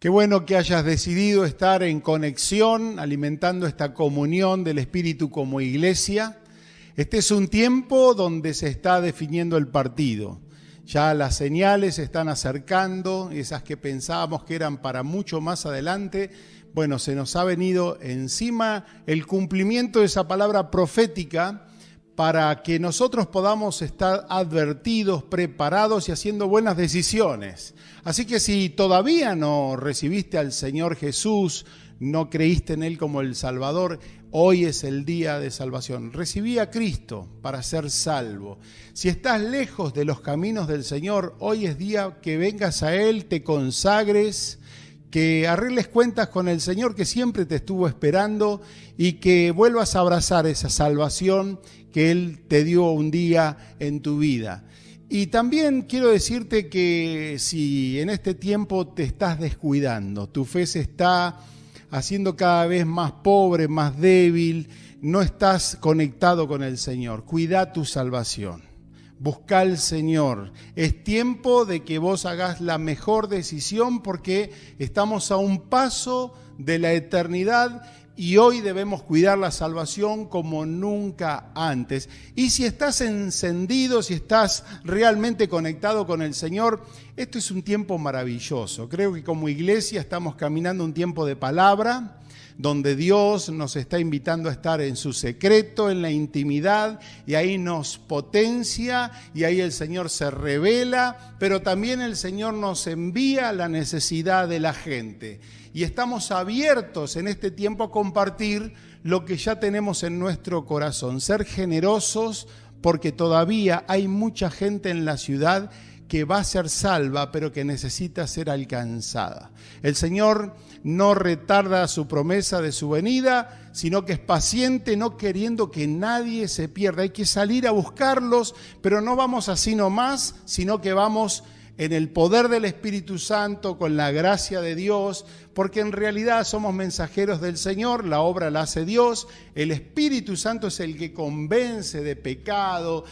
Qué bueno que hayas decidido estar en conexión, alimentando esta comunión del Espíritu como iglesia. Este es un tiempo donde se está definiendo el partido. Ya las señales se están acercando, esas que pensábamos que eran para mucho más adelante. Bueno, se nos ha venido encima el cumplimiento de esa palabra profética para que nosotros podamos estar advertidos, preparados y haciendo buenas decisiones. Así que si todavía no recibiste al Señor Jesús, no creíste en Él como el Salvador, hoy es el día de salvación. Recibí a Cristo para ser salvo. Si estás lejos de los caminos del Señor, hoy es día que vengas a Él, te consagres, que arregles cuentas con el Señor que siempre te estuvo esperando y que vuelvas a abrazar esa salvación que Él te dio un día en tu vida. Y también quiero decirte que si en este tiempo te estás descuidando, tu fe se está haciendo cada vez más pobre, más débil, no estás conectado con el Señor, cuida tu salvación. Busca al Señor. Es tiempo de que vos hagas la mejor decisión porque estamos a un paso de la eternidad y hoy debemos cuidar la salvación como nunca antes. Y si estás encendido, si estás realmente conectado con el Señor, esto es un tiempo maravilloso. Creo que como iglesia estamos caminando un tiempo de palabra, donde Dios nos está invitando a estar en su secreto, en la intimidad, y ahí nos potencia, y ahí el Señor se revela, pero también el Señor nos envía la necesidad de la gente. Y estamos abiertos en este tiempo a compartir lo que ya tenemos en nuestro corazón, ser generosos, porque todavía hay mucha gente en la ciudad que va a ser salva, pero que necesita ser alcanzada. El Señor no retarda su promesa de su venida, sino que es paciente, no queriendo que nadie se pierda. Hay que salir a buscarlos, pero no vamos así nomás, sino que vamos en el poder del Espíritu Santo, con la gracia de Dios, porque en realidad somos mensajeros del Señor, la obra la hace Dios, el Espíritu Santo es el que convence de pecado,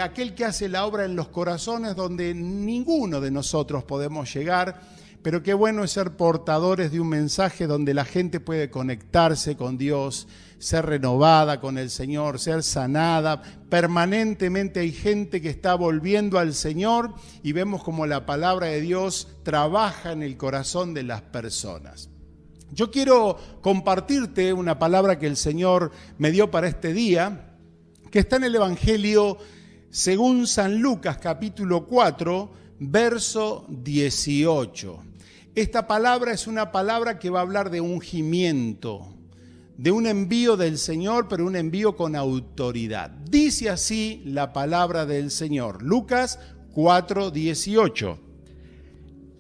aquel que hace la obra en los corazones donde ninguno de nosotros podemos llegar. Pero qué bueno es ser portadores de un mensaje donde la gente puede conectarse con Dios, ser renovada con el Señor, ser sanada. Permanentemente hay gente que está volviendo al Señor y vemos como la palabra de Dios trabaja en el corazón de las personas. Yo quiero compartirte una palabra que el Señor me dio para este día, que está en el Evangelio según San Lucas, capítulo 4, verso 18. Esta palabra es una palabra que va a hablar de ungimiento, de un envío del Señor, pero un envío con autoridad. Dice así la palabra del Señor, Lucas 4:18.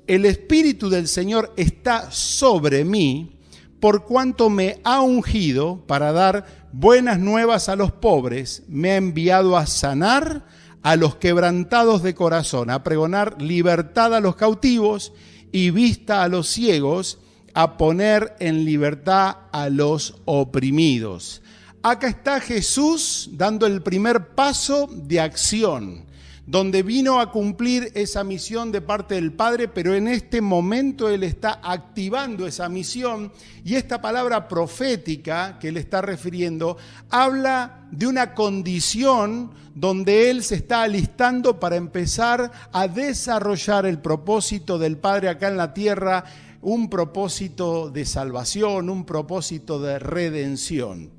El Espíritu del Señor está sobre mí, por cuanto me ha ungido para dar buenas nuevas a los pobres, me ha enviado a sanar a los quebrantados de corazón, a pregonar libertad a los cautivos y vista a los ciegos, a poner en libertad a los oprimidos. Acá está Jesús dando el primer paso de acción, donde vino a cumplir esa misión de parte del Padre, pero en este momento Él está activando esa misión y esta palabra profética que Él está refiriendo habla de una condición donde Él se está alistando para empezar a desarrollar el propósito del Padre acá en la tierra, un propósito de salvación, un propósito de redención.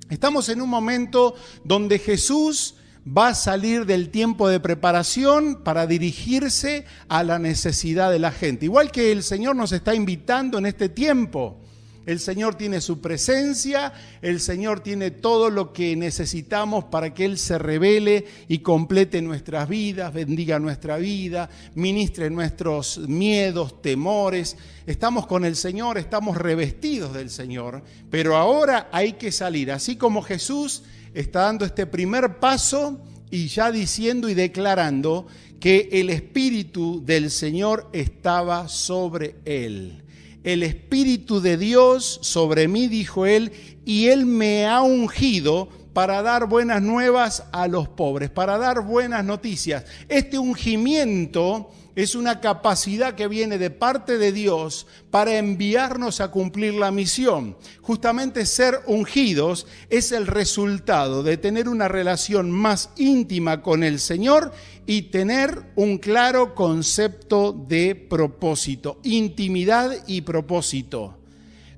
Estamos en un momento donde Jesús va a salir del tiempo de preparación para dirigirse a la necesidad de la gente. Igual que el Señor nos está invitando en este tiempo. El Señor tiene su presencia, el Señor tiene todo lo que necesitamos para que Él se revele y complete nuestras vidas, bendiga nuestra vida, ministre nuestros miedos, temores. Estamos con el Señor, estamos revestidos del Señor, pero ahora hay que salir. Así como Jesús está dando este primer paso y ya diciendo y declarando que el Espíritu del Señor estaba sobre Él. El Espíritu de Dios sobre mí, dijo Él, y Él me ha ungido para dar buenas nuevas a los pobres, para dar buenas noticias. Este ungimiento es una capacidad que viene de parte de Dios para enviarnos a cumplir la misión. Justamente ser ungidos es el resultado de tener una relación más íntima con el Señor y tener un claro concepto de propósito, intimidad y propósito.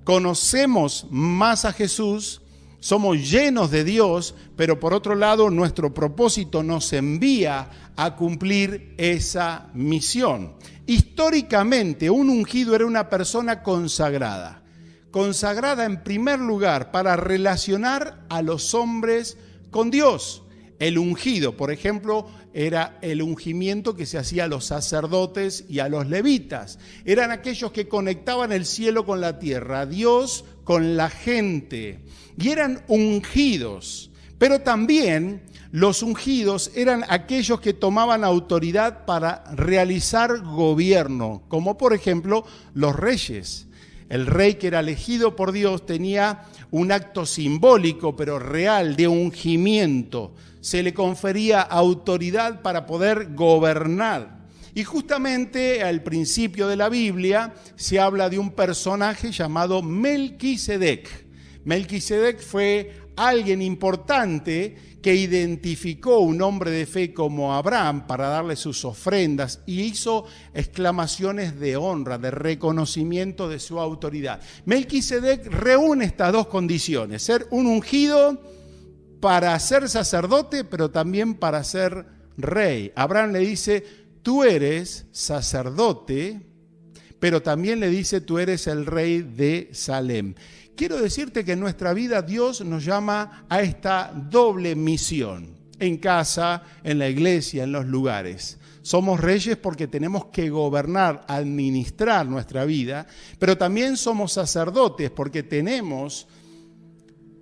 Conocemos más a Jesús, somos llenos de Dios, pero por otro lado nuestro propósito nos envía a cumplir esa misión. Históricamente, un ungido era una persona consagrada. Consagrada en primer lugar para relacionar a los hombres con Dios. El ungido, por ejemplo, era el ungimiento que se hacía a los sacerdotes y a los levitas. Eran aquellos que conectaban el cielo con la tierra, a Dios con la gente. Y eran ungidos. Pero también los ungidos eran aquellos que tomaban autoridad para realizar gobierno, como por ejemplo los reyes. El rey que era elegido por Dios tenía un acto simbólico, pero real, de ungimiento. Se le confería autoridad para poder gobernar. Y justamente al principio de la Biblia se habla de un personaje llamado Melquisedec. Melquisedec fue alguien importante que identificó un hombre de fe como Abraham para darle sus ofrendas y hizo exclamaciones de honra, de reconocimiento de su autoridad. Melquisedec reúne estas dos condiciones: ser un ungido para ser sacerdote, pero también para ser rey. Abraham le dice: tú eres sacerdote, pero también le dice: tú eres el rey de Salem. Quiero decirte que en nuestra vida Dios nos llama a esta doble misión, en casa, en la iglesia, en los lugares. Somos reyes porque tenemos que gobernar, administrar nuestra vida, pero también somos sacerdotes porque tenemos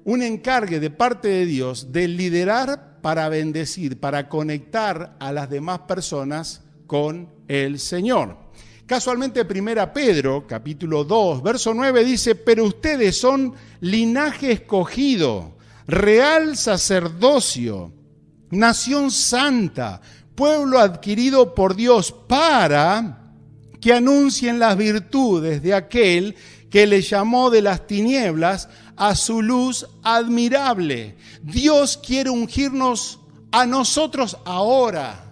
un encargue de parte de Dios de liderar para bendecir, para conectar a las demás personas con el Señor. Casualmente 1 Pedro, capítulo 2, verso 9 dice: pero ustedes son linaje escogido, real sacerdocio, nación santa, pueblo adquirido por Dios, para que anuncien las virtudes de aquel que le llamó de las tinieblas a su luz admirable. Dios quiere ungirnos a nosotros ahora,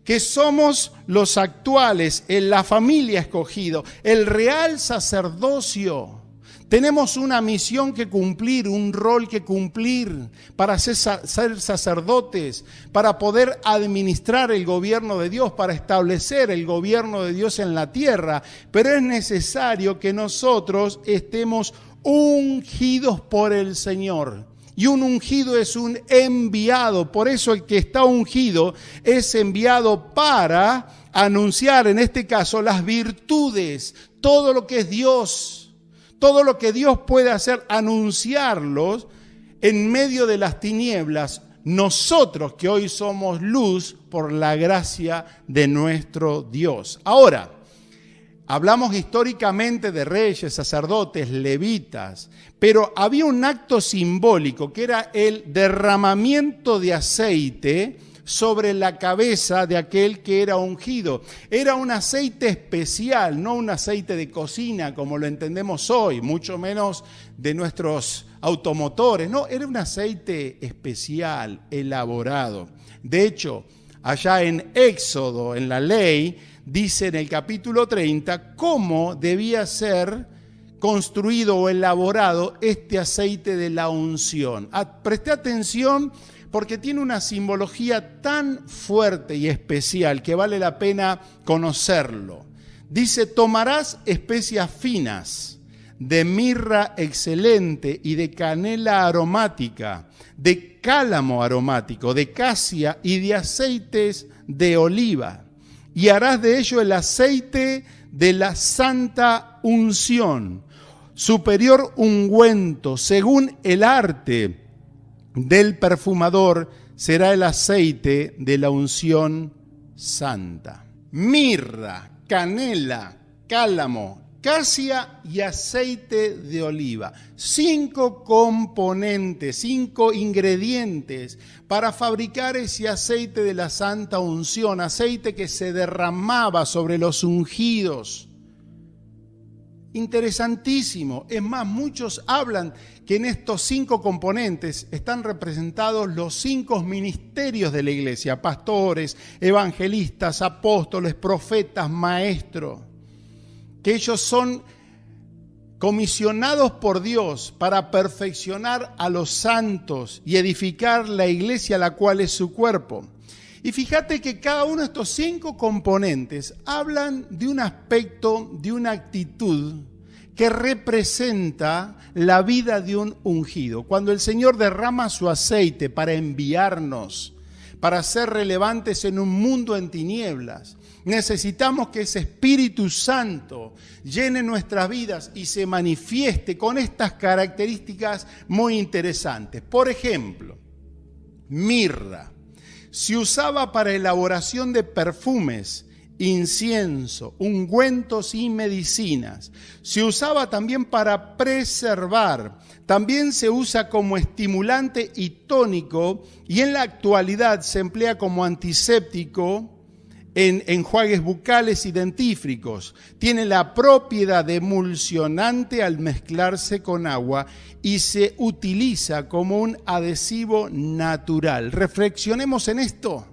que somos los actuales, en la familia escogido, el real sacerdocio. Tenemos una misión que cumplir, un rol que cumplir para ser sacerdotes, para poder administrar el gobierno de Dios, para establecer el gobierno de Dios en la tierra. Pero es necesario que nosotros estemos ungidos por el Señor. Y un ungido es un enviado. Por eso el que está ungido es enviado para anunciar, en este caso, las virtudes, todo lo que es Dios, todo lo que Dios puede hacer, anunciarlos en medio de las tinieblas. Nosotros que hoy somos luz por la gracia de nuestro Dios. Ahora, hablamos históricamente de reyes, sacerdotes, levitas, pero había un acto simbólico que era el derramamiento de aceite sobre la cabeza de aquel que era ungido. Era un aceite especial, no un aceite de cocina como lo entendemos hoy, mucho menos de nuestros automotores. No, era un aceite especial, elaborado. De hecho, allá en Éxodo, en la ley, dice en el capítulo 30 cómo debía ser construido o elaborado este aceite de la unción. Presté atención porque tiene una simbología tan fuerte y especial que vale la pena conocerlo. Dice: tomarás especias finas, de mirra excelente y de canela aromática, de cálamo aromático, de casia y de aceites de oliva. Y harás de ello el aceite de la santa unción, superior ungüento, según el arte del perfumador, será el aceite de la unción santa. Mirra, canela, cálamo, casia y aceite de oliva. 5 componentes, 5 ingredientes para fabricar ese aceite de la santa unción, aceite que se derramaba sobre los ungidos. Interesantísimo. Es más, muchos hablan que en estos 5 componentes están representados los 5 ministerios de la iglesia: pastores, evangelistas, apóstoles, profetas, maestros. Que ellos son comisionados por Dios para perfeccionar a los santos y edificar la iglesia, la cual es su cuerpo. Y fíjate que cada uno de estos 5 componentes hablan de un aspecto, de una actitud que representa la vida de un ungido. Cuando el Señor derrama su aceite para enviarnos, para ser relevantes en un mundo en tinieblas, necesitamos que ese Espíritu Santo llene nuestras vidas y se manifieste con estas características muy interesantes. Por ejemplo, mirra. Se usaba para elaboración de perfumes, incienso, ungüentos y medicinas. Se usaba también para preservar. También se usa como estimulante y tónico, y en la actualidad se emplea como antiséptico en enjuagues bucales y dentífricos. Tiene la propiedad de emulsionante al mezclarse con agua y se utiliza como un adhesivo natural. Reflexionemos en esto.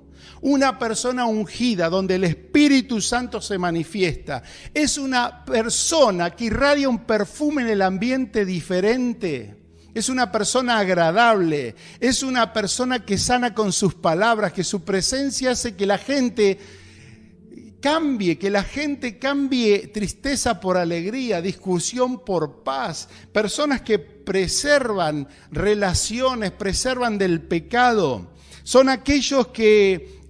Una persona ungida donde el Espíritu Santo se manifiesta es una persona que irradia un perfume en el ambiente diferente. Es una persona agradable, es una persona que sana con sus palabras, que su presencia hace que la gente cambie, que la gente cambie tristeza por alegría, discusión por paz. Personas que preservan relaciones, preservan del pecado. Son aquellos que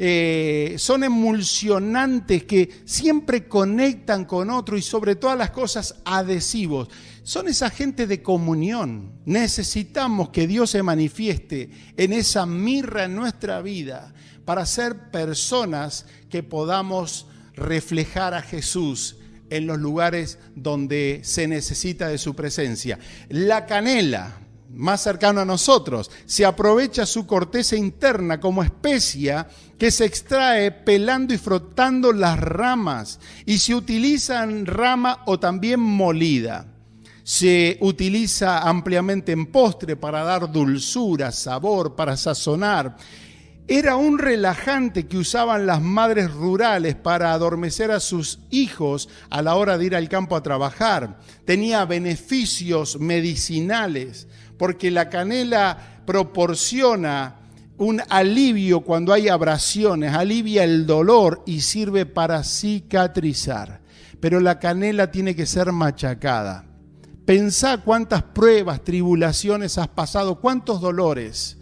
son emulsionantes, que siempre conectan con otro y sobre todas las cosas adhesivos. Son esa gente de comunión. Necesitamos que Dios se manifieste en esa mirra en nuestra vida para ser personas que podamos reflejar a Jesús en los lugares donde se necesita de su presencia. La canela, más cercano a nosotros, se aprovecha su corteza interna como especia que se extrae pelando y frotando las ramas, y se utiliza en rama o también molida. Se utiliza ampliamente en postre para dar dulzura, sabor, para sazonar. Era un relajante que usaban las madres rurales para adormecer a sus hijos a la hora de ir al campo a trabajar. Tenía beneficios medicinales porque la canela proporciona un alivio cuando hay abrasiones, alivia el dolor y sirve para cicatrizar. Pero la canela tiene que ser machacada. Pensá cuántas pruebas, tribulaciones has pasado, cuántos dolores.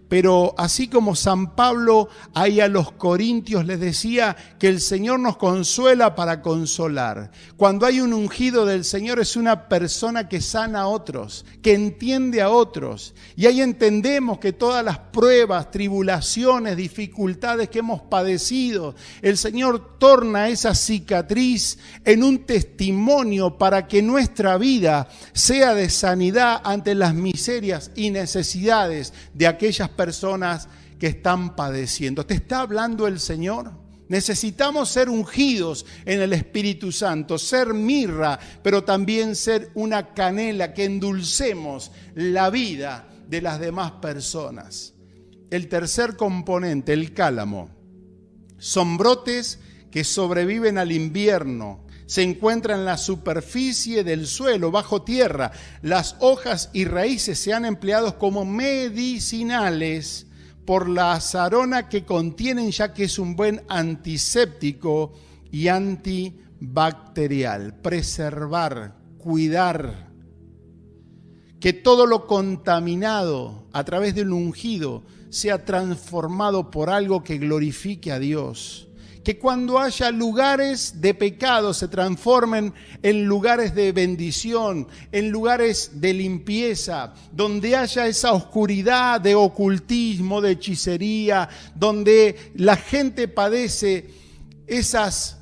Pero así como San Pablo ahí a los corintios les decía que el Señor nos consuela para consolar. Cuando hay un ungido del Señor es una persona que sana a otros, que entiende a otros. Y ahí entendemos que todas las pruebas, tribulaciones, dificultades que hemos padecido, el Señor torna esa cicatriz en un testimonio para que nuestra vida sea de sanidad ante las miserias y necesidades de aquellas personas que están padeciendo. ¿Te está hablando el Señor? Necesitamos ser ungidos en el Espíritu Santo, ser mirra, pero también ser una canela que endulcemos la vida de las demás personas. El tercer componente, el cálamo. Son brotes que sobreviven al invierno. Se encuentran en la superficie del suelo, bajo tierra. Las hojas y raíces se han empleado como medicinales por la azarona que contienen, ya que es un buen antiséptico y antibacterial. Preservar, cuidar. Que todo lo contaminado a través del ungido sea transformado por algo que glorifique a Dios. Que cuando haya lugares de pecado se transformen en lugares de bendición, en lugares de limpieza, donde haya esa oscuridad de ocultismo, de hechicería, donde la gente padece esas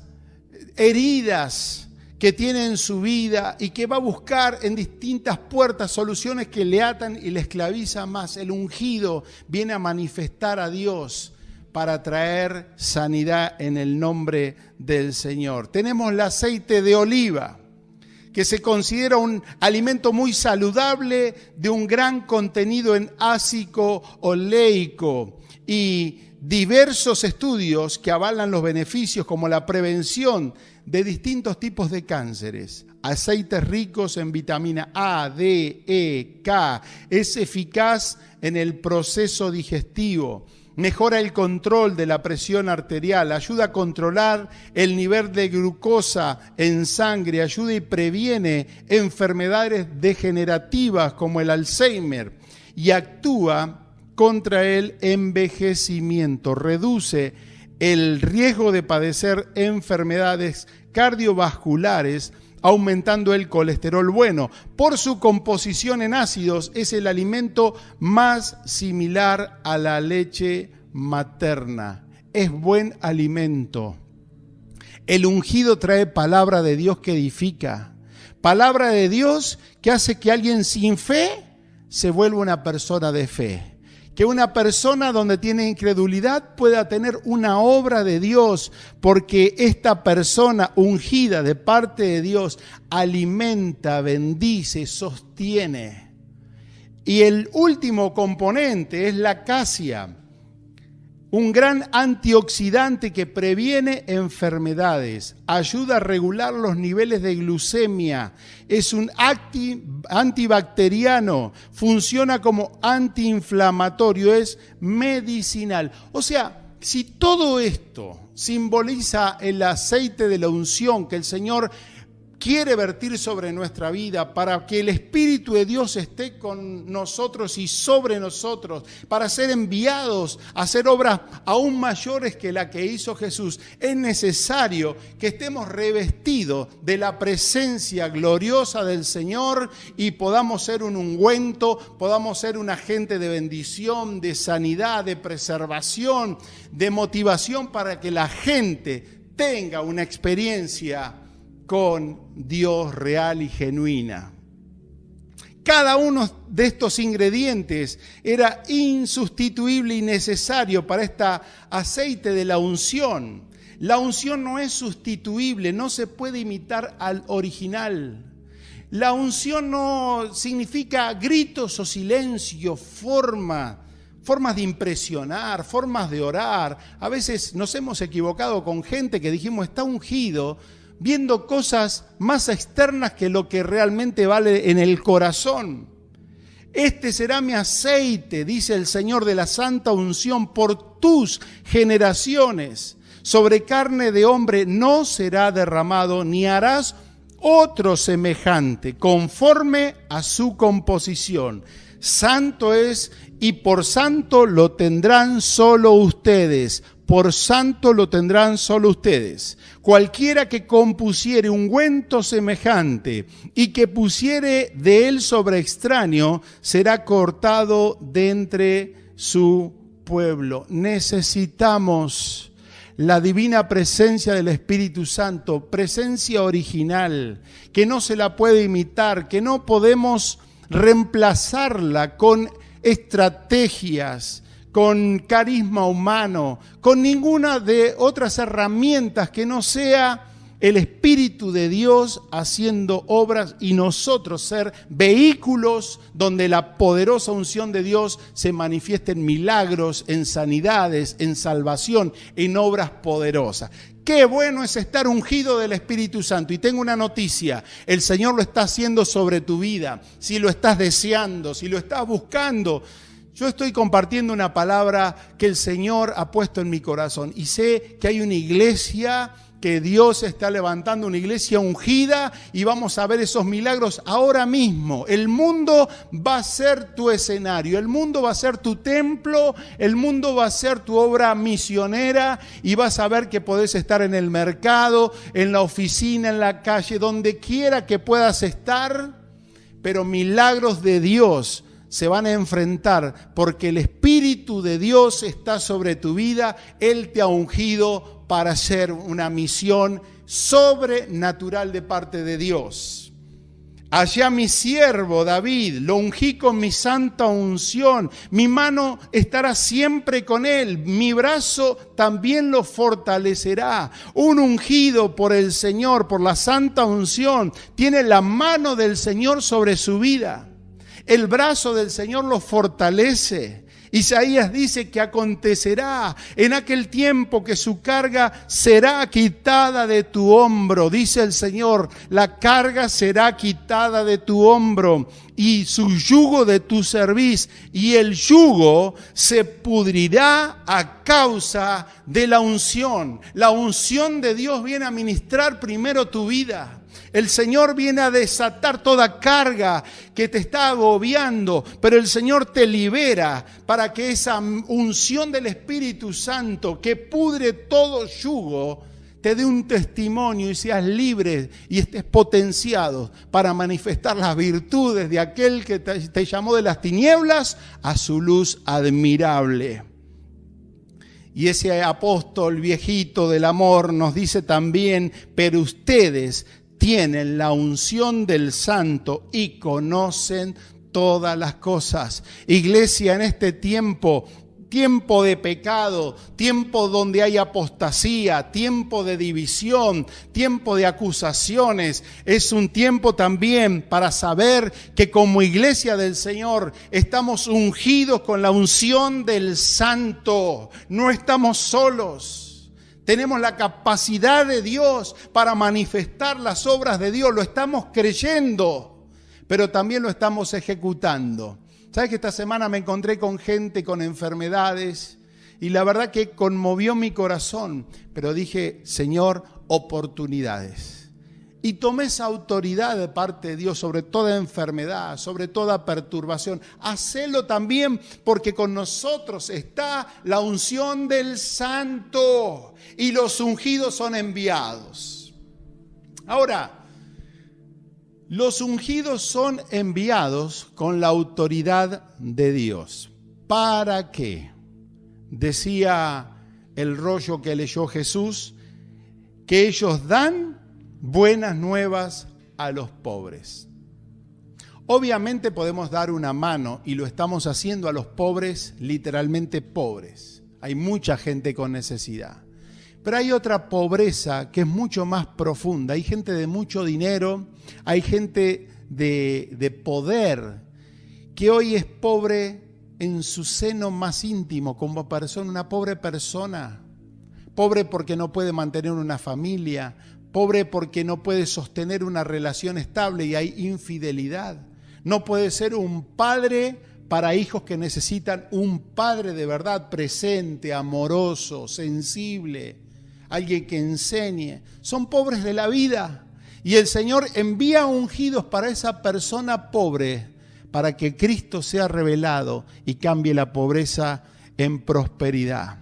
heridas que tiene en su vida y que va a buscar en distintas puertas soluciones que le atan y le esclavizan más. El ungido viene a manifestar a Dios para traer sanidad en el nombre del Señor. Tenemos el aceite de oliva, que se considera un alimento muy saludable de un gran contenido en ácido oleico y diversos estudios que avalan los beneficios como la prevención de distintos tipos de cánceres. Aceites ricos en vitamina A, D, E, K, es eficaz en el proceso digestivo, mejora el control de la presión arterial, ayuda a controlar el nivel de glucosa en sangre, ayuda y previene enfermedades degenerativas como el Alzheimer y actúa contra el envejecimiento, reduce el riesgo de padecer enfermedades cardiovasculares, aumentando el colesterol bueno. Por su composición en ácidos, es el alimento más similar a la leche materna. Es buen alimento. El ungido trae palabra de Dios que edifica. Palabra de Dios que hace que alguien sin fe se vuelva una persona de fe. Que una persona donde tiene incredulidad pueda tener una obra de Dios, porque esta persona ungida de parte de Dios alimenta, bendice, sostiene. Y el último componente es la acacia, un gran antioxidante que previene enfermedades, ayuda a regular los niveles de glucemia, es un antibacteriano, funciona como antiinflamatorio, es medicinal. O sea, si todo esto simboliza el aceite de la unción que el Señor quiere vertir sobre nuestra vida para que el Espíritu de Dios esté con nosotros y sobre nosotros, para ser enviados a hacer obras aún mayores que la que hizo Jesús, es necesario que estemos revestidos de la presencia gloriosa del Señor y podamos ser un ungüento, podamos ser un agente de bendición, de sanidad, de preservación, de motivación para que la gente tenga una experiencia con Dios real y genuina. Cada uno de estos ingredientes era insustituible y necesario para este aceite de la unción. La unción no es sustituible, no se puede imitar al original. La unción no significa gritos o silencio, formas de impresionar, formas de orar. A veces nos hemos equivocado con gente que dijimos está ungido, viendo cosas más externas que lo que realmente vale en el corazón. Este será mi aceite, dice el Señor, de la santa unción por tus generaciones. Sobre carne de hombre no será derramado, ni harás otro semejante, conforme a su composición. Santo es, y por santo lo tendrán solo ustedes. Por santo lo tendrán solo ustedes. Cualquiera que compusiere ungüento semejante y que pusiere de él sobre extraño, será cortado de entre su pueblo. Necesitamos la divina presencia del Espíritu Santo, presencia original, que no se la puede imitar, que no podemos reemplazarla con estrategias, con carisma humano, con ninguna de otras herramientas que no sea el Espíritu de Dios haciendo obras y nosotros ser vehículos donde la poderosa unción de Dios se manifieste en milagros, en sanidades, en salvación, en obras poderosas. Qué bueno es estar ungido del Espíritu Santo. Y tengo una noticia, el Señor lo está haciendo sobre tu vida. Si lo estás deseando, si lo estás buscando, yo estoy compartiendo una palabra que el Señor ha puesto en mi corazón y sé que hay una iglesia que Dios está levantando, una iglesia ungida, y vamos a ver esos milagros ahora mismo. El mundo va a ser tu escenario, el mundo va a ser tu templo, el mundo va a ser tu obra misionera y vas a ver que podés estar en el mercado, en la oficina, en la calle, donde quiera que puedas estar, pero milagros de Dios se van a enfrentar porque el Espíritu de Dios está sobre tu vida. Él te ha ungido para hacer una misión sobrenatural de parte de Dios. Hallé a mi siervo David, lo ungí con mi santa unción. Mi mano estará siempre con él, mi brazo también lo fortalecerá. Un ungido por el Señor, por la santa unción, tiene la mano del Señor sobre su vida. El brazo del Señor lo fortalece. Isaías dice que acontecerá en aquel tiempo que su carga será quitada de tu hombro. Dice el Señor, la carga será quitada de tu hombro y su yugo de tu cerviz. Y el yugo se pudrirá a causa de la unción. La unción de Dios viene a ministrar primero tu vida. El Señor viene a desatar toda carga que te está agobiando, pero el Señor te libera para que esa unción del Espíritu Santo que pudre todo yugo te dé un testimonio y seas libre y estés potenciado para manifestar las virtudes de aquel que te llamó de las tinieblas a su luz admirable. Y ese apóstol viejito del amor nos dice también, pero ustedes tienen la unción del Santo y conocen todas las cosas. Iglesia, en este tiempo de pecado, tiempo donde hay apostasía, tiempo de división, tiempo de acusaciones, es un tiempo también para saber que como iglesia del Señor estamos ungidos con la unción del Santo. No estamos solos. Tenemos la capacidad de Dios para manifestar las obras de Dios. Lo estamos creyendo, pero también lo estamos ejecutando. ¿Sabes que esta semana me encontré con gente con enfermedades? Y la verdad que conmovió mi corazón. Pero dije, Señor, oportunidades. Y tomé esa autoridad de parte de Dios sobre toda enfermedad, sobre toda perturbación. Hacelo también porque con nosotros está la unción del Santo y los ungidos son enviados. Ahora, los ungidos son enviados con la autoridad de Dios. ¿Para qué? Decía el rollo que leyó Jesús, que ellos dan buenas nuevas a los pobres. Obviamente podemos dar una mano y lo estamos haciendo a los pobres, literalmente pobres. Hay mucha gente con necesidad. Pero hay otra pobreza que es mucho más profunda. Hay gente de mucho dinero, hay gente de poder que hoy es pobre en su seno más íntimo, como persona, una pobre persona. Pobre porque no puede mantener una familia, pobre porque no puede sostener una relación estable y hay infidelidad. No puede ser un padre para hijos que necesitan un padre de verdad presente, amoroso, sensible, alguien que enseñe. Son pobres de la vida y el Señor envía ungidos para esa persona pobre para que Cristo sea revelado y cambie la pobreza en prosperidad.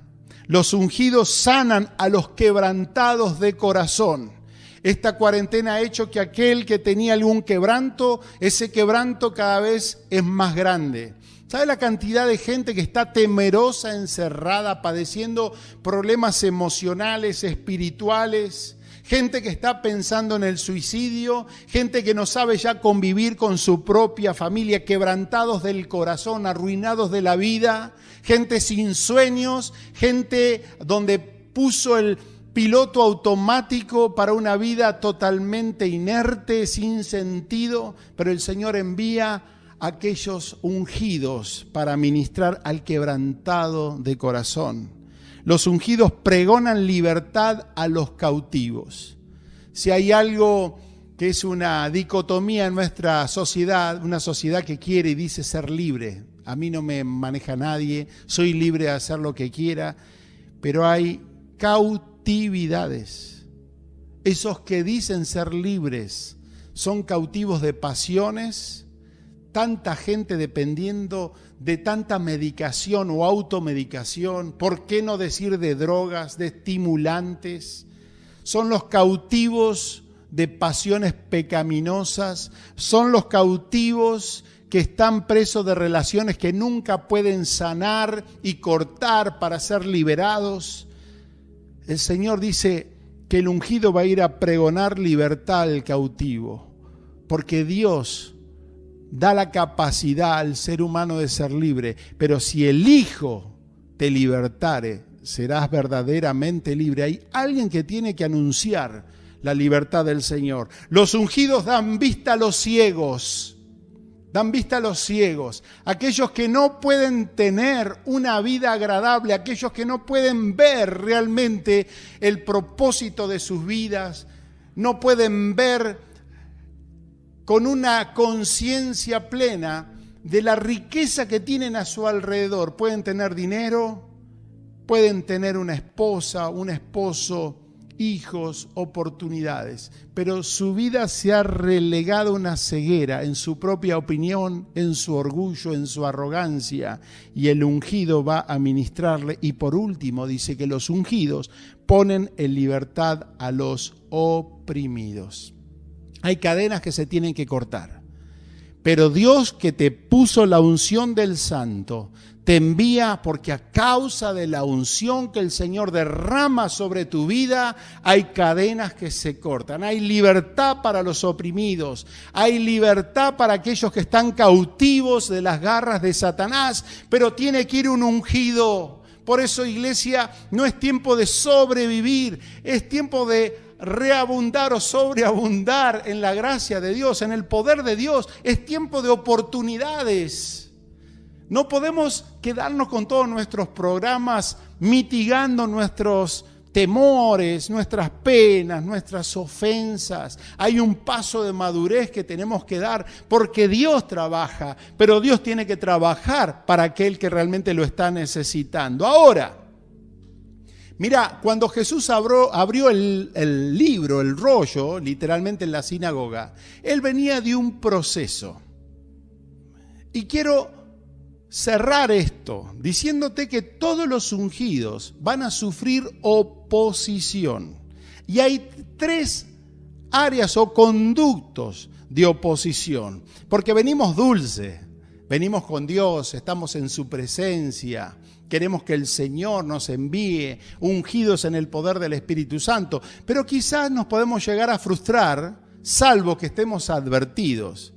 Los ungidos sanan a los quebrantados de corazón. Esta cuarentena ha hecho que aquel que tenía algún quebranto, ese quebranto cada vez es más grande. ¿Sabe la cantidad de gente que está temerosa, encerrada, padeciendo problemas emocionales, espirituales? Gente que está pensando en el suicidio, gente que no sabe ya convivir con su propia familia, quebrantados del corazón, arruinados de la vida, gente sin sueños, gente donde puso el piloto automático para una vida totalmente inerte, sin sentido, pero el Señor envía a aquellos ungidos para ministrar al quebrantado de corazón. Los ungidos pregonan libertad a los cautivos. Si hay algo que es una dicotomía en nuestra sociedad, una sociedad que quiere y dice ser libre, a mí no me maneja nadie, soy libre de hacer lo que quiera, pero hay cautividades. Esos que dicen ser libres son cautivos de pasiones, tanta gente dependiendo de tanta medicación o automedicación, ¿por qué no decir de drogas, de estimulantes? Son los cautivos de pasiones pecaminosas, son los cautivos que están presos de relaciones que nunca pueden sanar y cortar para ser liberados. El Señor dice que el ungido va a ir a pregonar libertad al cautivo, porque Dios da la capacidad al ser humano de ser libre, pero si el Hijo te libertare, serás verdaderamente libre. Hay alguien que tiene que anunciar la libertad del Señor. Los ungidos dan vista a los ciegos, dan vista a los ciegos, aquellos que no pueden tener una vida agradable, aquellos que no pueden ver realmente el propósito de sus vidas, no pueden ver con una conciencia plena de la riqueza que tienen a su alrededor. Pueden tener dinero, pueden tener una esposa, un esposo, hijos, oportunidades, pero su vida se ha relegado a una ceguera en su propia opinión, en su orgullo, en su arrogancia, y el ungido va a ministrarle. Y por último dice que los ungidos ponen en libertad a los oprimidos. Hay cadenas que se tienen que cortar, pero Dios, que te puso la unción del Santo, te envía porque a causa de la unción que el Señor derrama sobre tu vida, hay cadenas que se cortan. Hay libertad para los oprimidos, hay libertad para aquellos que están cautivos de las garras de Satanás, pero tiene que ir un ungido. Por eso, iglesia, no es tiempo de sobrevivir, es tiempo de reabundar o sobreabundar en la gracia de Dios, en el poder de Dios. Es tiempo de oportunidades. No podemos quedarnos con todos nuestros programas mitigando nuestros temores, nuestras penas, nuestras ofensas. Hay un paso de madurez que tenemos que dar porque Dios trabaja, pero Dios tiene que trabajar para aquel que realmente lo está necesitando. Ahora, mira, cuando Jesús abrió el libro, el rollo, literalmente en la sinagoga, Él venía de un proceso. Y quiero cerrar esto diciéndote que todos los ungidos van a sufrir oposición. Y hay 3 áreas o conductos de oposición. Porque venimos dulce, venimos con Dios, estamos en su presencia. Queremos que el Señor nos envíe ungidos en el poder del Espíritu Santo. Pero quizás nos podemos llegar a frustrar, salvo que estemos advertidos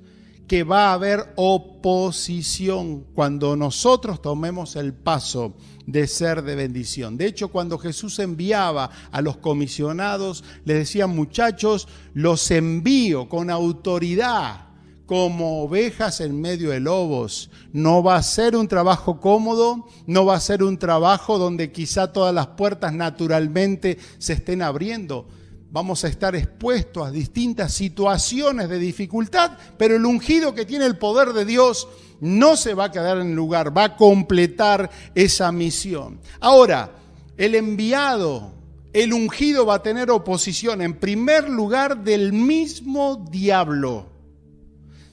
que va a haber oposición cuando nosotros tomemos el paso de ser de bendición. De hecho, cuando Jesús enviaba a los comisionados, les decía: muchachos, los envío con autoridad, como ovejas en medio de lobos. No va a ser un trabajo cómodo, no va a ser un trabajo donde quizá todas las puertas naturalmente se estén abriendo. Vamos a estar expuestos a distintas situaciones de dificultad, pero el ungido que tiene el poder de Dios no se va a quedar en el lugar, va a completar esa misión. Ahora, el enviado, el ungido va a tener oposición, en primer lugar, del mismo diablo.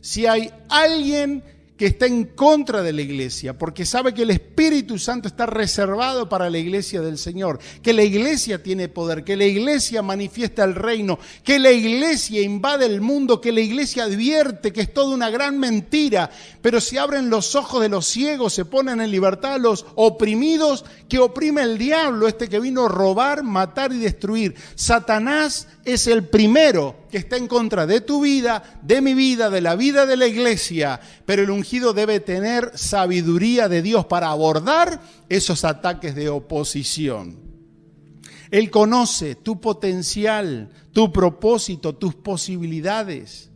Si hay alguien que está en contra de la iglesia, porque sabe que el Espíritu Santo está reservado para la iglesia del Señor, que la iglesia tiene poder, que la iglesia manifiesta el reino, que la iglesia invade el mundo, que la iglesia advierte que es toda una gran mentira, pero se abren los ojos de los ciegos, se ponen en libertad a los oprimidos, que oprime el diablo, este que vino a robar, matar y destruir. Satanás es el primero que está en contra de tu vida, de mi vida, de la vida de la iglesia, pero el ungido debe tener sabiduría de Dios para abordar esos ataques de oposición. Él conoce tu potencial, tu propósito, tus posibilidades.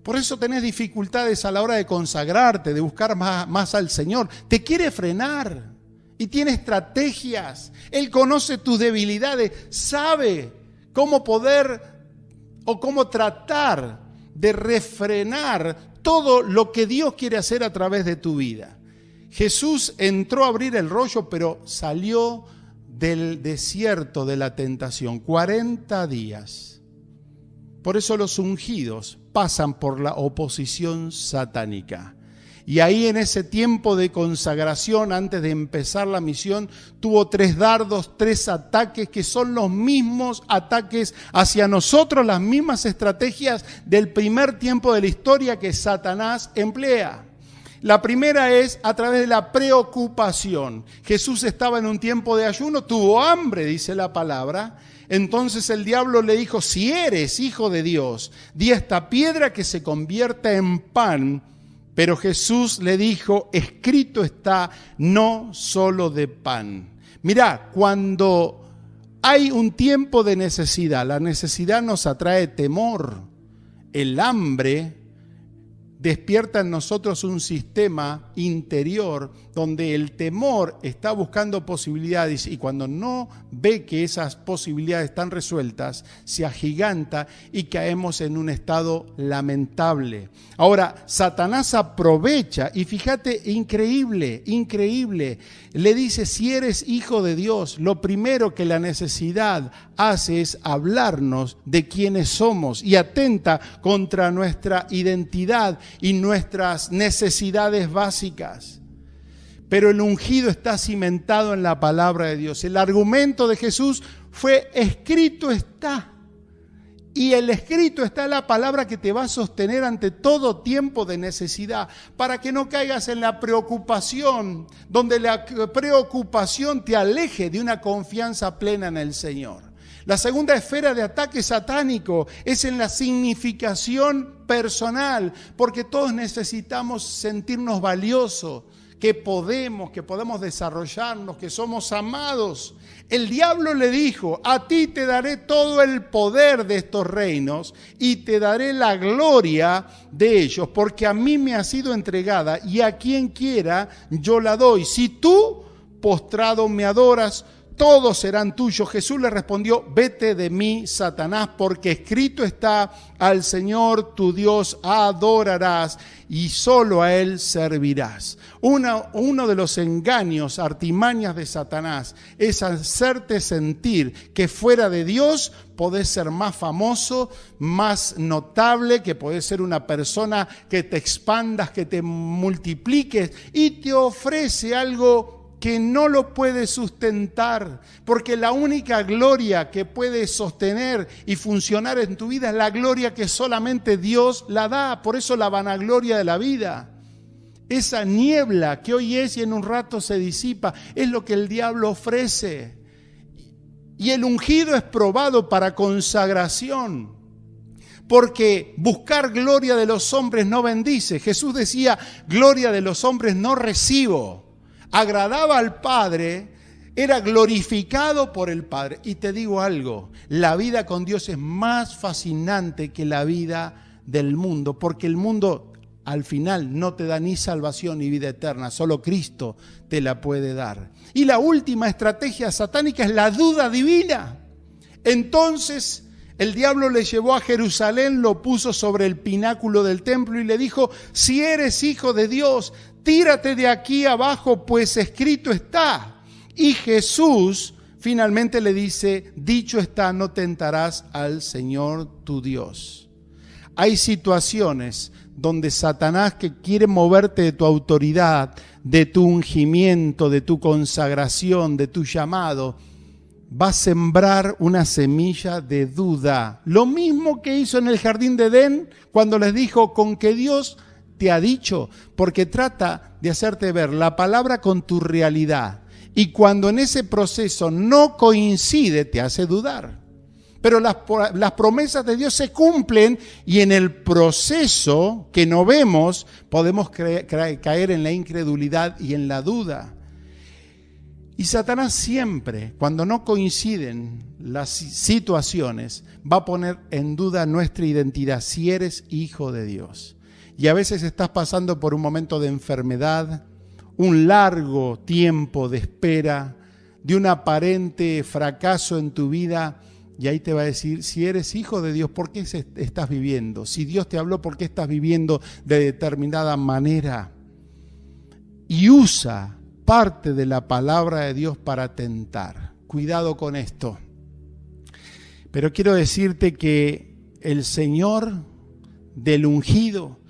Por eso tenés dificultades a la hora de consagrarte, de buscar más al Señor. Te quiere frenar y tiene estrategias. Él conoce tus debilidades, sabe cómo poder o cómo tratar de refrenar todo lo que Dios quiere hacer a través de tu vida. Jesús entró a abrir el rollo, pero salió del desierto de la tentación, 40 días. Por eso los ungidos pasan por la oposición satánica. Y ahí, en ese tiempo de consagración, antes de empezar la misión, tuvo 3 dardos, 3 ataques que son los mismos ataques hacia nosotros, las mismas estrategias del primer tiempo de la historia que Satanás emplea. La primera es a través de la preocupación. Jesús estaba en un tiempo de ayuno, tuvo hambre, dice la palabra, Entonces el diablo le dijo, si eres hijo de Dios, di a esta piedra que se convierta en pan. Pero Jesús le dijo, escrito está, no solo de pan. Mirá, cuando hay un tiempo de necesidad, la necesidad nos atrae temor. El hambre despierta en nosotros un sistema interior donde el temor está buscando posibilidades y cuando no ve que esas posibilidades están resueltas, se agiganta y caemos en un estado lamentable. Ahora, Satanás aprovecha y fíjate, increíble, le dice, si eres hijo de Dios, lo primero que la necesidad hace es hablarnos de quiénes somos y atenta contra nuestra identidad y nuestras necesidades básicas. Pero el ungido está cimentado en la palabra de Dios. El argumento de Jesús fue, escrito está. Y el escrito está la palabra que te va a sostener ante todo tiempo de necesidad, para que no caigas en la preocupación, donde la preocupación te aleje de una confianza plena en el Señor. La segunda esfera de ataque satánico es en la significación personal, porque todos necesitamos sentirnos valiosos, que podemos desarrollarnos, que somos amados. El diablo le dijo, a ti te daré todo el poder de estos reinos y te daré la gloria de ellos, porque a mí me ha sido entregada y a quien quiera yo la doy. Si tú, postrado, me adoras, todos serán tuyos. Jesús le respondió, vete de mí, Satanás, porque escrito está, al Señor tu Dios adorarás y solo a Él servirás. Uno de los engaños, artimañas de Satanás, es hacerte sentir que fuera de Dios podés ser más famoso, más notable, que podés ser una persona que te expandas, que te multipliques, y te ofrece algo que no lo puede sustentar, porque la única gloria que puede sostener y funcionar en tu vida es la gloria que solamente Dios la da. Por eso la vanagloria de la vida, esa niebla que hoy es y en un rato se disipa, es lo que el diablo ofrece. Y el ungido es probado para consagración, porque buscar gloria de los hombres no bendice. Jesús decía, gloria de los hombres no recibo. Agradaba al Padre, era glorificado por el Padre. Y te digo algo, la vida con Dios es más fascinante que la vida del mundo, porque el mundo al final no te da ni salvación ni vida eterna, solo Cristo te la puede dar. Y la última estrategia satánica es la duda divina. Entonces el diablo le llevó a Jerusalén, lo puso sobre el pináculo del templo y le dijo, si eres hijo de Dios, tírate de aquí abajo, pues escrito está. Y Jesús finalmente le dice, dicho está, no tentarás al Señor tu Dios. Hay situaciones donde Satanás, que quiere moverte de tu autoridad, de tu ungimiento, de tu consagración, de tu llamado, va a sembrar una semilla de duda. Lo mismo que hizo en el jardín de Edén cuando les dijo, con que Dios te ha dicho, porque trata de hacerte ver la palabra con tu realidad. Y cuando en ese proceso no coincide, te hace dudar. Pero las promesas de Dios se cumplen y en el proceso que no vemos podemos caer en la incredulidad y en la duda. Y Satanás siempre, cuando no coinciden las situaciones, va a poner en duda nuestra identidad, si eres hijo de Dios. Y a veces estás pasando por un momento de enfermedad, un largo tiempo de espera, de un aparente fracaso en tu vida, y ahí te va a decir, si eres hijo de Dios, ¿por qué estás viviendo? Si Dios te habló, ¿por qué estás viviendo de determinada manera? Y usa parte de la palabra de Dios para tentar. Cuidado con esto. Pero quiero decirte que el Señor del ungido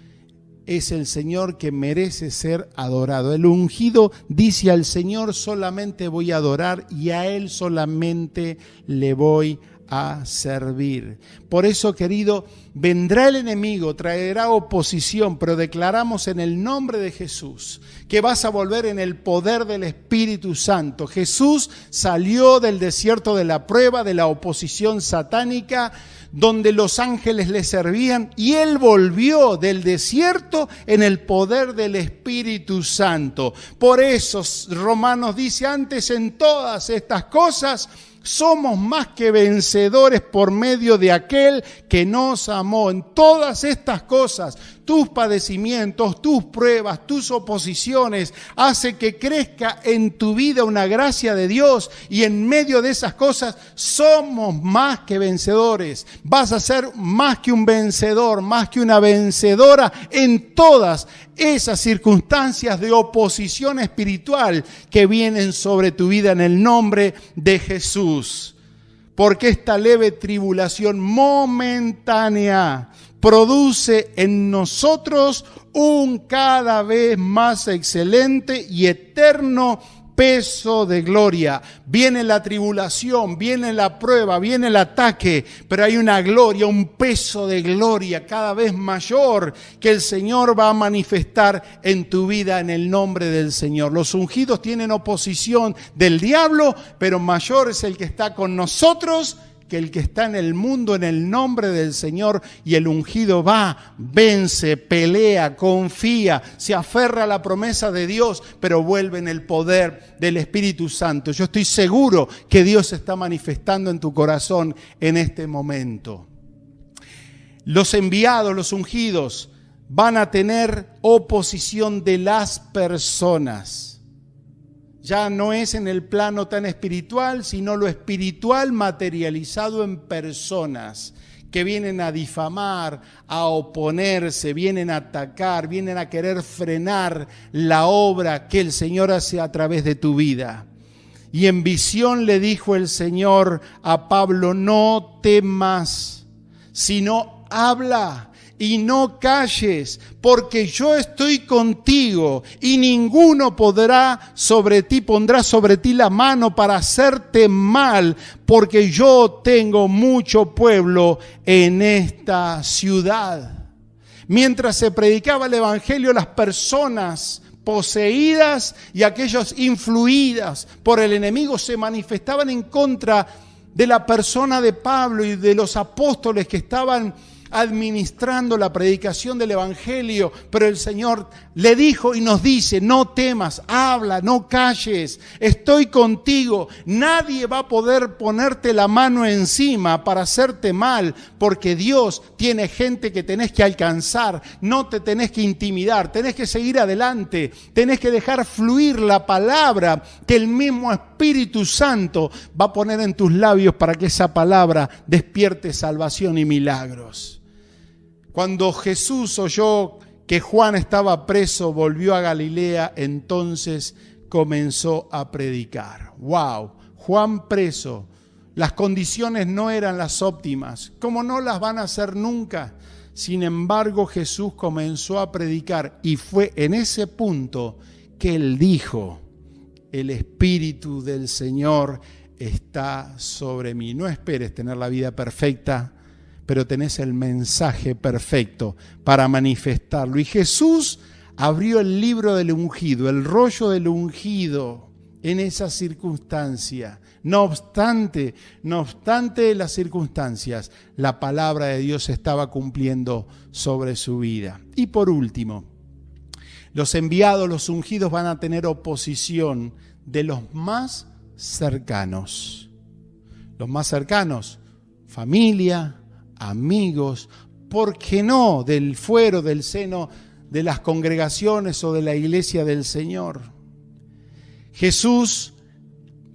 es el Señor que merece ser adorado. El ungido dice al Señor, solamente voy a adorar y a Él solamente le voy a servir. Por eso, querido, vendrá el enemigo, traerá oposición, pero declaramos en el nombre de Jesús que vas a volver en el poder del Espíritu Santo. Jesús salió del desierto de la prueba, de la oposición satánica, donde los ángeles le servían, y Él volvió del desierto en el poder del Espíritu Santo. Por eso Romanos dice: antes en todas estas cosas somos más que vencedores por medio de aquel que nos amó. En todas estas cosas, tus padecimientos, tus pruebas, tus oposiciones, hace que crezca en tu vida una gracia de Dios, y en medio de esas cosas somos más que vencedores. Vas a ser más que un vencedor, más que una vencedora en todas esas circunstancias de oposición espiritual que vienen sobre tu vida, en el nombre de Jesús. Porque esta leve tribulación momentánea produce en nosotros un cada vez más excelente y eterno peso de gloria. Viene la tribulación, viene la prueba, viene el ataque, pero hay una gloria, un peso de gloria cada vez mayor que el Señor va a manifestar en tu vida, en el nombre del Señor. Los ungidos tienen oposición del diablo, pero mayor es el que está con nosotros que el que está en el mundo, en el nombre del Señor. Y el ungido va, vence, pelea, confía, se aferra a la promesa de Dios, pero vuelve en el poder del Espíritu Santo. Yo estoy seguro que Dios se está manifestando en tu corazón en este momento. Los enviados, los ungidos, van a tener oposición de las personas. Ya no es en el plano tan espiritual, sino lo espiritual materializado en personas que vienen a difamar, a oponerse, vienen a atacar, vienen a querer frenar la obra que el Señor hace a través de tu vida. Y en visión le dijo el Señor a Pablo: no temas, sino habla y no calles, porque yo estoy contigo, y ninguno pondrá sobre ti la mano para hacerte mal, porque yo tengo mucho pueblo en esta ciudad. Mientras se predicaba el evangelio, las personas poseídas y aquellas influidas por el enemigo se manifestaban en contra de la persona de Pablo y de los apóstoles que estaban administrando la predicación del evangelio. Pero el Señor le dijo y nos dice: no temas, habla, no calles, estoy contigo. Nadie va a poder ponerte la mano encima para hacerte mal, porque Dios tiene gente que tenés que alcanzar. No te tenés que intimidar, tenés que seguir adelante, tenés que dejar fluir la palabra que el mismo Espíritu Santo va a poner en tus labios para que esa palabra despierte salvación y milagros. Cuando Jesús oyó que Juan estaba preso, volvió a Galilea, entonces comenzó a predicar. ¡Wow! Juan preso. Las condiciones no eran las óptimas, como no las van a ser nunca. Sin embargo, Jesús comenzó a predicar, y fue en ese punto que él dijo: el Espíritu del Señor está sobre mí. No esperes tener la vida perfecta, pero tenés el mensaje perfecto para manifestarlo. Y Jesús abrió el libro del ungido, el rollo del ungido, en esa circunstancia. No obstante las circunstancias, la palabra de Dios se estaba cumpliendo sobre su vida. Y por último, los enviados, los ungidos, van a tener oposición de los más cercanos. Los más cercanos, familia, amigos, ¿por qué no del fuero, del seno de las congregaciones o de la iglesia del Señor? Jesús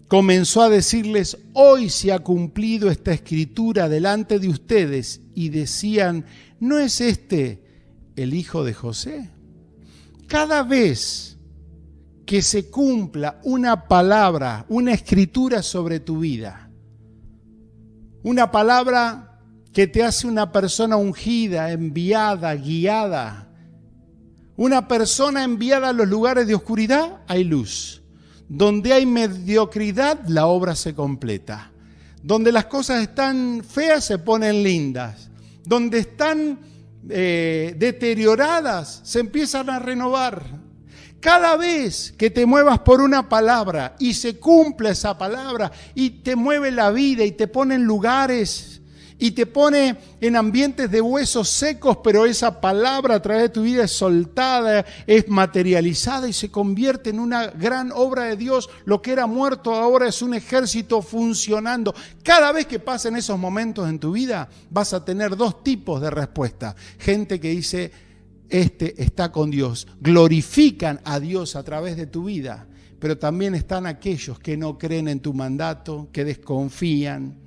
comenzó a decirles: hoy se ha cumplido esta escritura delante de ustedes. Y decían: ¿no es este el hijo de José? Cada vez que se cumpla una palabra, una escritura sobre tu vida, una palabra que te hace una persona ungida, enviada, guiada, una persona enviada a los lugares de oscuridad, hay luz. Donde hay mediocridad, la obra se completa. Donde las cosas están feas se ponen lindas. Donde están deterioradas se empiezan a renovar. Cada vez que te muevas por una palabra y se cumpla esa palabra y te mueve la vida y te pone en lugares y te pone en ambientes de huesos secos, pero esa palabra a través de tu vida es soltada, es materializada y se convierte en una gran obra de Dios. Lo que era muerto ahora es un ejército funcionando. Cada vez que pasen esos momentos en tu vida vas a tener dos tipos de respuesta. Gente que dice, este está con Dios, glorifican a Dios a través de tu vida, pero también están aquellos que no creen en tu mandato, que desconfían,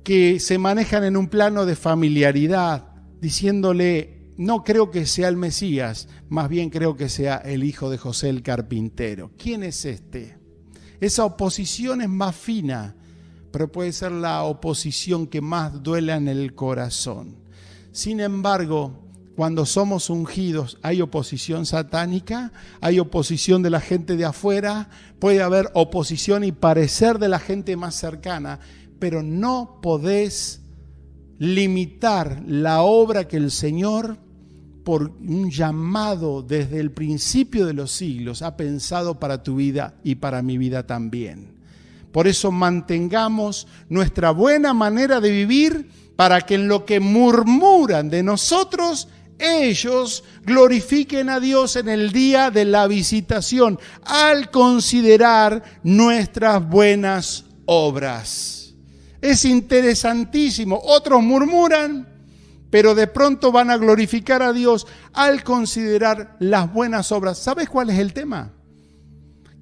que se manejan en un plano de familiaridad, diciéndole, no creo que sea el Mesías, más bien creo que sea el hijo de José el carpintero. ¿Quién es este? Esa oposición es más fina, pero puede ser la oposición que más duela en el corazón. Sin embargo, cuando somos ungidos, hay oposición satánica, hay oposición de la gente de afuera, puede haber oposición y parecer de la gente más cercana, pero no podés limitar la obra que el Señor, por un llamado desde el principio de los siglos, ha pensado para tu vida y para mi vida también. Por eso mantengamos nuestra buena manera de vivir, para que en lo que murmuran de nosotros, ellos glorifiquen a Dios en el día de la visitación, al considerar nuestras buenas obras. Es interesantísimo. Otros murmuran, pero de pronto van a glorificar a Dios al considerar las buenas obras. ¿Sabes cuál es el tema?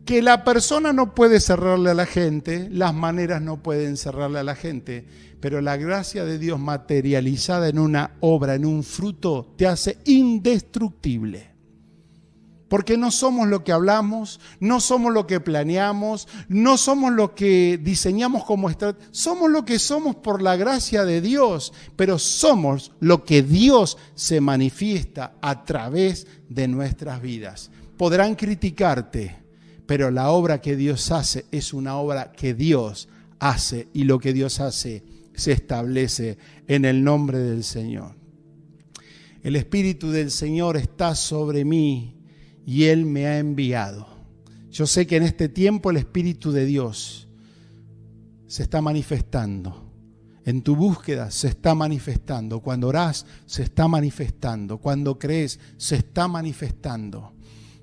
Que la persona no puede cerrarle a la gente, las maneras no pueden cerrarle a la gente, pero la gracia de Dios materializada en una obra, en un fruto, te hace indestructible. Porque no somos lo que hablamos, no somos lo que planeamos, no somos lo que diseñamos como estrategia. Somos lo que somos por la gracia de Dios, pero somos lo que Dios se manifiesta a través de nuestras vidas. Podrán criticarte, pero la obra que Dios hace es una obra que Dios hace, y lo que Dios hace se establece en el nombre del Señor. El Espíritu del Señor está sobre mí, y Él me ha enviado. Yo sé que en este tiempo el Espíritu de Dios se está manifestando. En tu búsqueda se está manifestando. Cuando orás se está manifestando. Cuando crees se está manifestando.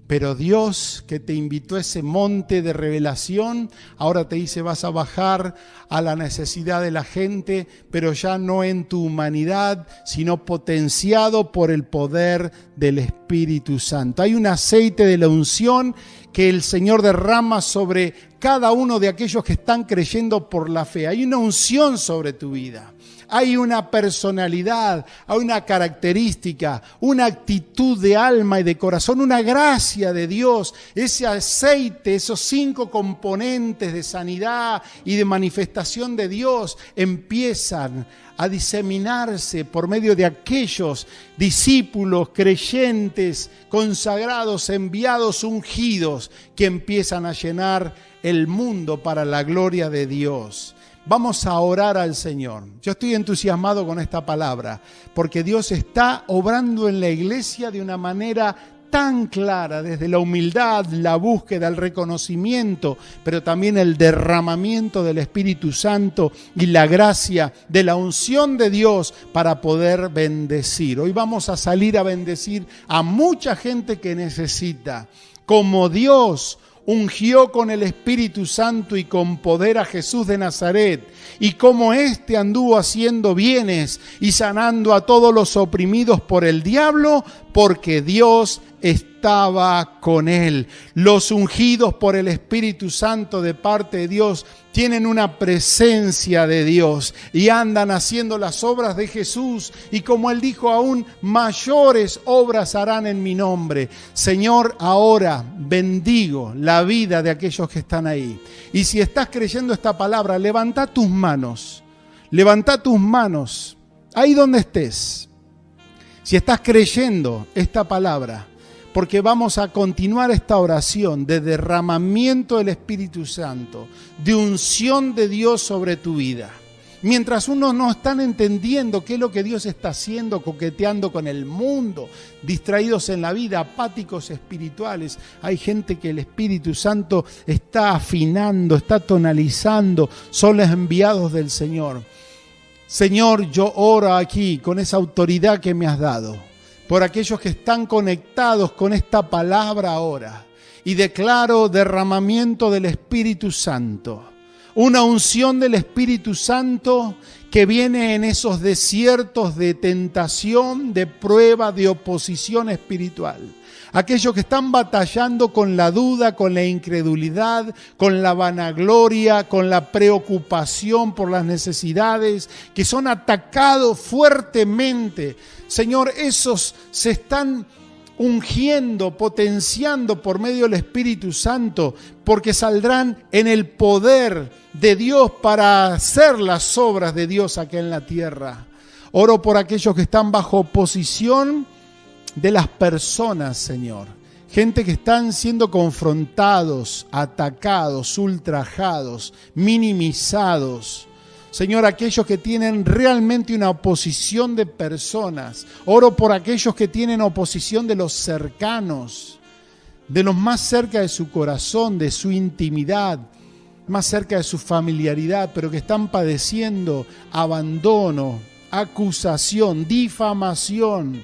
Pero Dios, que te invitó a ese monte de revelación, ahora te dice, vas a bajar a la necesidad de la gente, pero ya no en tu humanidad, sino potenciado por el poder del Espíritu Santo. Hay un aceite de la unción que el Señor derrama sobre cada uno de aquellos que están creyendo por la fe. Hay una unción sobre tu vida. Hay una personalidad, hay una característica, una actitud de alma y de corazón, una gracia de Dios. Ese aceite, esos 5 componentes de sanidad y de manifestación de Dios empiezan a diseminarse por medio de aquellos discípulos, creyentes, consagrados, enviados, ungidos, que empiezan a llenar el mundo para la gloria de Dios. Vamos a orar al Señor. Yo estoy entusiasmado con esta palabra, porque Dios está obrando en la iglesia de una manera tan clara, desde la humildad, la búsqueda, el reconocimiento, pero también el derramamiento del Espíritu Santo y la gracia de la unción de Dios para poder bendecir. Hoy vamos a salir a bendecir a mucha gente que necesita. Como Dios ungió con el Espíritu Santo y con poder a Jesús de Nazaret, y como éste anduvo haciendo bienes y sanando a todos los oprimidos por el diablo, porque Dios estaba con él. Los ungidos por el Espíritu Santo de parte de Dios tienen una presencia de Dios y andan haciendo las obras de Jesús, y como Él dijo, aún mayores obras harán en mi nombre. Señor, ahora bendigo la vida de aquellos que están ahí. Y si estás creyendo esta palabra, levanta tus manos ahí donde estés. Si estás creyendo esta palabra, porque vamos a continuar esta oración de derramamiento del Espíritu Santo, de unción de Dios sobre tu vida. Mientras unos no están entendiendo qué es lo que Dios está haciendo, coqueteando con el mundo, distraídos en la vida, apáticos espirituales, hay gente que el Espíritu Santo está afinando, está tonalizando, son los enviados del Señor. Señor, yo oro aquí con esa autoridad que me has dado, por aquellos que están conectados con esta palabra ahora, y declaro derramamiento del Espíritu Santo. Una unción del Espíritu Santo que viene en esos desiertos de tentación, de prueba, de oposición espiritual. Aquellos que están batallando con la duda, con la incredulidad, con la vanagloria, con la preocupación por las necesidades, que son atacados fuertemente. Señor, esos se están ungiendo, potenciando por medio del Espíritu Santo, porque saldrán en el poder de Dios para hacer las obras de Dios aquí en la tierra. Oro por aquellos que están bajo oposición de las personas, Señor. Gente que están siendo confrontados, atacados, ultrajados, minimizados. Señor, aquellos que tienen realmente una oposición de personas. Oro por aquellos que tienen oposición de los cercanos, de los más cerca de su corazón, de su intimidad, más cerca de su familiaridad, pero que están padeciendo abandono, acusación, difamación.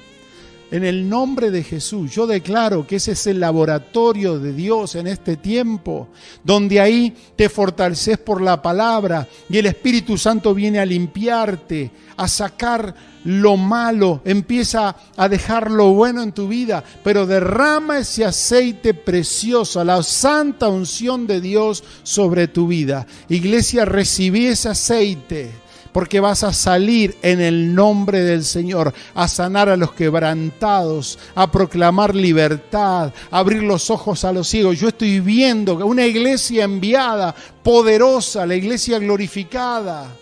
En el nombre de Jesús, yo declaro que ese es el laboratorio de Dios en este tiempo, donde ahí te fortaleces por la palabra y el Espíritu Santo viene a limpiarte, a sacar lo malo, empieza a dejar lo bueno en tu vida, pero derrama ese aceite precioso, la santa unción de Dios sobre tu vida. Iglesia, recibí ese aceite, porque vas a salir en el nombre del Señor, a sanar a los quebrantados, a proclamar libertad, a abrir los ojos a los ciegos. Yo estoy viendo una iglesia enviada, poderosa, la iglesia glorificada,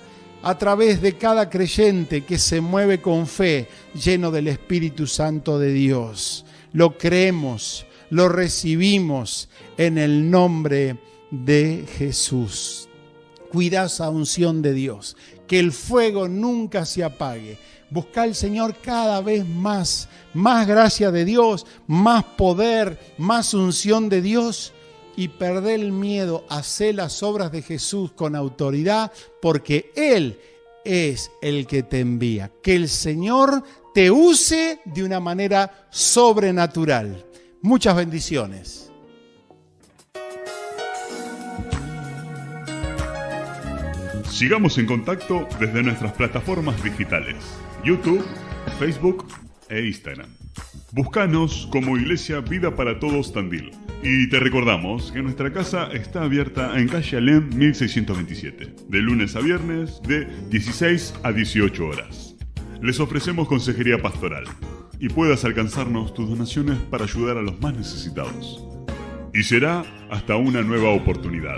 a través de cada creyente que se mueve con fe, lleno del Espíritu Santo de Dios. Lo creemos, lo recibimos en el nombre de Jesús. Cuida esa unción de Dios, que el fuego nunca se apague. Busca al Señor cada vez más gracia de Dios, más poder, más unción de Dios, y perder el miedo a hacer las obras de Jesús con autoridad, porque Él es el que te envía. Que el Señor te use de una manera sobrenatural. Muchas bendiciones. Sigamos en contacto desde nuestras plataformas digitales, YouTube, Facebook e Instagram. Búscanos como Iglesia Vida para Todos Tandil. Y te recordamos que nuestra casa está abierta en calle Alem 1627, de lunes a viernes de 16 a 18 horas. Les ofrecemos consejería pastoral y puedas alcanzarnos tus donaciones para ayudar a los más necesitados. Y será hasta una nueva oportunidad.